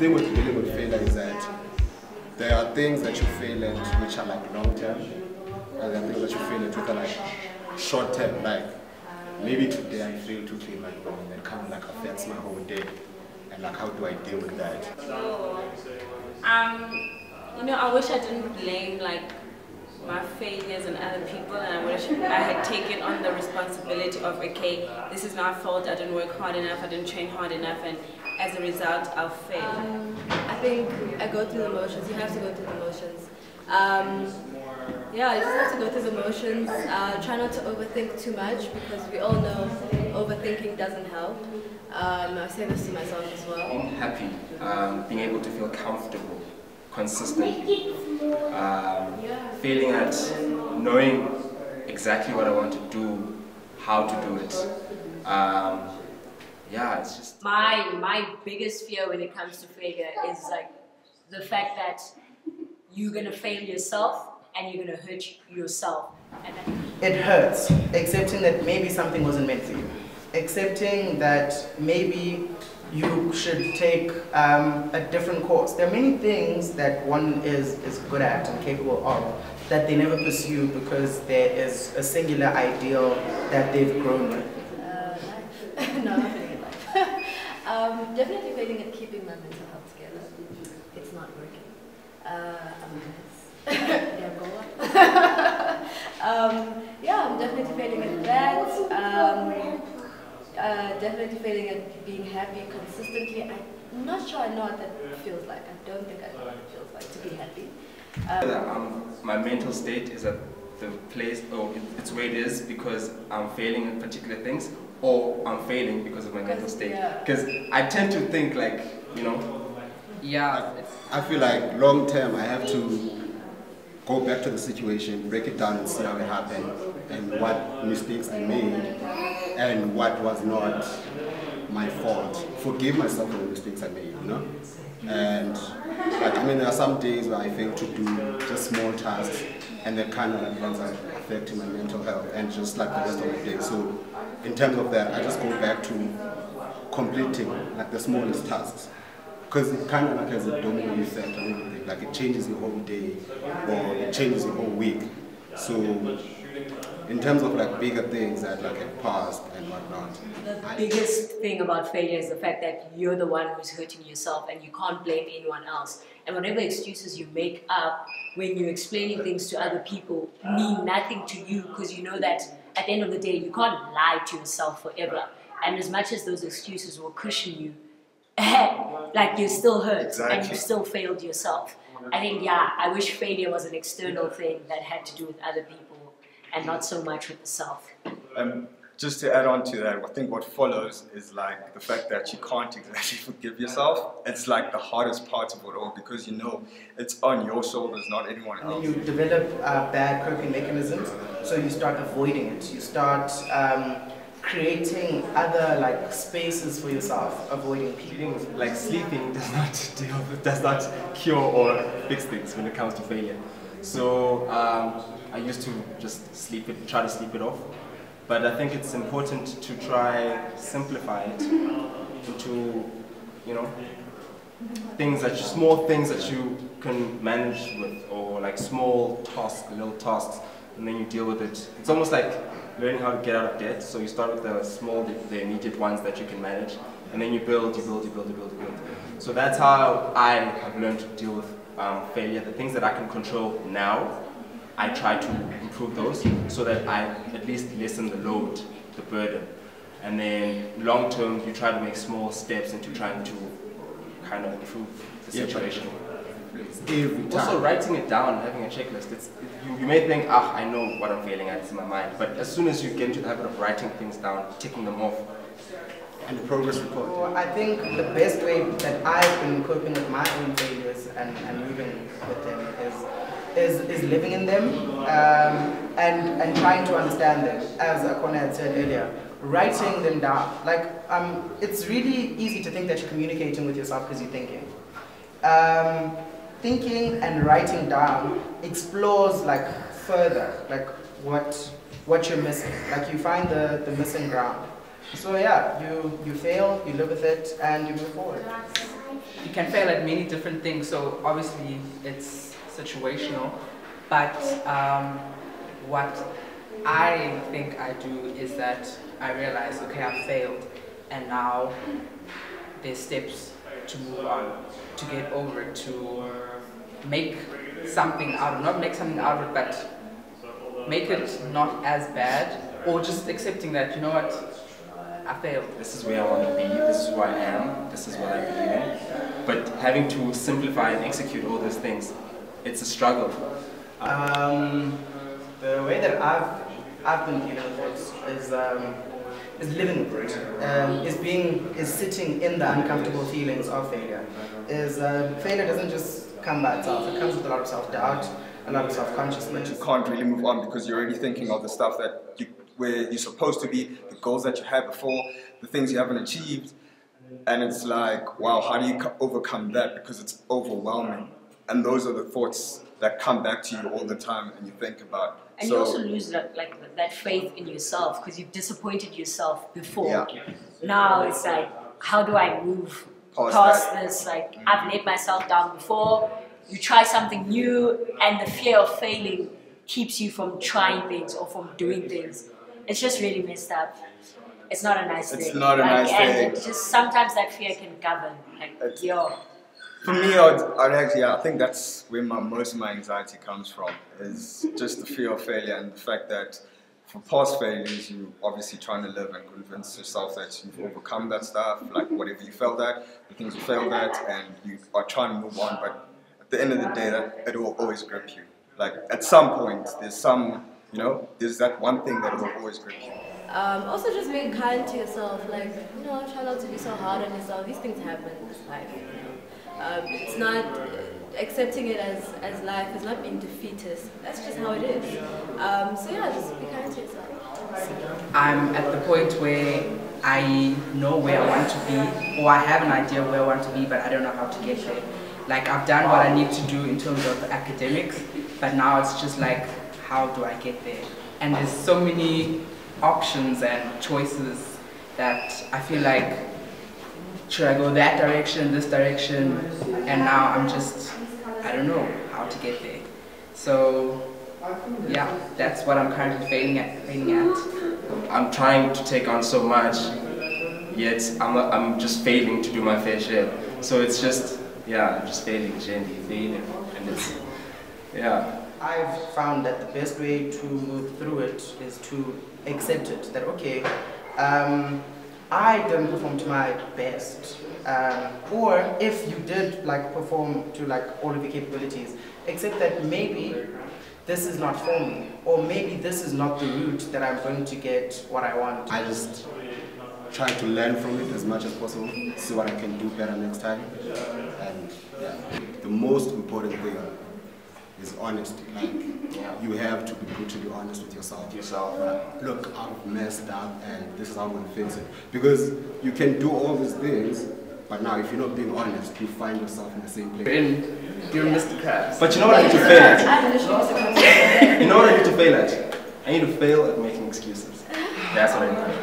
thing with dealing with failure is that there are things that you fail at which are like long term, and there are things that you fail at which are like short term. Like maybe today I failed to clean my room, and that kind of like affects my whole day. And like, how do I deal with that? You know, I wish I didn't blame like my failures on other people, and I wish I had taken on the responsibility of, okay, this is my fault, I didn't work hard enough, I didn't train hard enough, and as a result I'll fail. I think I go through the motions. You have to go through the motions. Yeah, you just have to go through the motions. Try not to overthink too much, because we all know overthinking doesn't help. I say this to myself as well. Being happy, being able to feel comfortable consistently, feeling at knowing exactly what I want to do, how to do it. Yeah, it's just my biggest fear when it comes to failure is like the fact that you're gonna fail yourself and you're gonna hurt yourself. And it hurts, accepting that maybe something wasn't meant for you, accepting that maybe you should take a different course. There are many things that one is good at and capable of that they never pursue because there is a singular ideal that they've grown with. No, not failing at life. Definitely failing at keeping my mental health together. It's not working. I'm a mess. Yeah, I'm definitely failing at that. Definitely failing at being happy consistently. I'm not sure I know what that feels like. I don't think I know what it feels like to be happy. my mental state is at the place, or it's where it is because I'm failing in particular things, or I'm failing because of my mental state. Because I tend to think like, you know. Yeah, I feel like long term I have to go back to the situation, break it down and see how it happened and what mistakes I made and what was not my fault. Forgive myself for the mistakes I made, you know? And like, I mean, there are some days where I fail to do just small tasks and that kind of like ends up affecting my mental health and just like the rest of my day. So in terms of that, I just go back to completing like the smallest tasks. Because it kind of like has a domino effect on everything. Like it changes your whole day or it changes your whole week. So in terms of like bigger things that like have passed and whatnot. The biggest thing about failure is the fact that you're the one who's hurting yourself and you can't blame anyone else. And whatever excuses you make up when you're explaining things to other people mean nothing to you, because you know that at the end of the day you can't lie to yourself forever. And as much as those excuses will cushion you, like you're still hurt and you still failed yourself. I think, yeah, I wish failure was an external thing that had to do with other people and not so much with the self. Just to add on to that, I think what follows is like the fact that you can't exactly forgive yourself. It's like the hardest part of it all because you know it's on your shoulders, not anyone else. You develop bad coping mechanisms, so you start avoiding it. You start creating other like spaces for yourself, avoiding people. Like sleeping does not cure or fix things when it comes to failure. So I used to just try to sleep it off. But I think it's important to try simplify it into, you know, small things that you can manage with, or like small tasks, little tasks, and then you deal with it. It's almost like learning how to get out of debt. So you start with the immediate ones that you can manage, and then you build. So that's how I have learned to deal with failure. The things that I can control now, I try to improve those so that I at least lessen the load, the burden. And then long term, you try to make small steps into trying to kind of improve the situation. Also writing it down, having a checklist, you may think, I know what I'm failing at, it's in my mind. But as soon as you get into the habit of writing things down, ticking them off, and the progress report. Well, I think the best way that I've been coping with my own failures and moving with them is living in them and trying to understand them. As Akona had said earlier, writing them down. Like it's really easy to think that you're communicating with yourself because you're thinking. Thinking and writing down explores like further, like what you're missing. Like you find the missing ground. So yeah, you fail, you live with it, and you move forward. you can fail at many different things. So obviously it's situational, but what I think I do is that I realize, okay, I failed, and now there's steps to move on, to get over it, to make something out of it, not make something out of it, but make it not as bad, or just accepting that, you know what, I failed. This is where I want to be, this is who I am, this is what I believe in. But having to simplify and execute all those things, it's a struggle. The way that I've been dealing with it is living with it, is sitting in the uncomfortable feelings of failure. Failure doesn't just come by itself, it comes with a lot of self-doubt, a lot of self-consciousness. You can't really move on because you're already thinking of the stuff where you're supposed to be, the goals that you had before, the things you haven't achieved, and it's like, wow, how do you overcome that? Because it's overwhelming, and those are the thoughts that come back to you all the time, and you think about. And you also lose that faith in yourself because you've disappointed yourself before. Yeah. Now it's like, how do I move past this? Like, I've let myself down before. You try something new, and the fear of failing keeps you from trying things or from doing things. It's just really messed up. It's not a nice thing. It's not a nice thing. And just sometimes that fear can govern. Like, For me, I think that's where most of my anxiety comes from, is just the fear of failure and the fact that for past failures, you're obviously trying to live and convince yourself that you've overcome that stuff, like whatever you failed at, the things you failed at, and you are trying to move on, but at the end of the day, it will always grip you. Like, at some point, there's there's that one thing that will always grip you. Also just being kind to yourself, like, try not to be so hard on yourself. These things happen in this life, it's not accepting it as life is not being defeatist. That's just how it is. So yeah, just be kind to yourself. I'm at the point where I know where I want to be, or I have an idea of where I want to be, but I don't know how to get there. Like, I've done what I need to do in terms of academics, but now it's just like, how do I get there? And there's so many options and choices that I feel like, should I go that direction, this direction? And now I don't know how to get there. So yeah, that's what I'm currently failing at. I'm trying to take on so much, yet I'm just failing to do my fair share. So it's just, I'm just failing, failing, and it's, I've found that the best way to move through it is to accept it, that okay, I didn't perform to my best, or if you did perform to all of your capabilities, accept that maybe this is not for me, or maybe this is not the route that I'm going to get what I want. I just try to learn from it as much as possible, see what I can do better next time, and the most important thing is honesty. You have to be brutally honest with yourself. Look, I've messed up and this is how I'm going to fix it. Because you can do all these things, but now if you're not being honest, you find yourself in the same place. You're Mr. Krabs. But you know what I need to fail at? You know what I need to fail at? I need to fail at making excuses. That's what I need.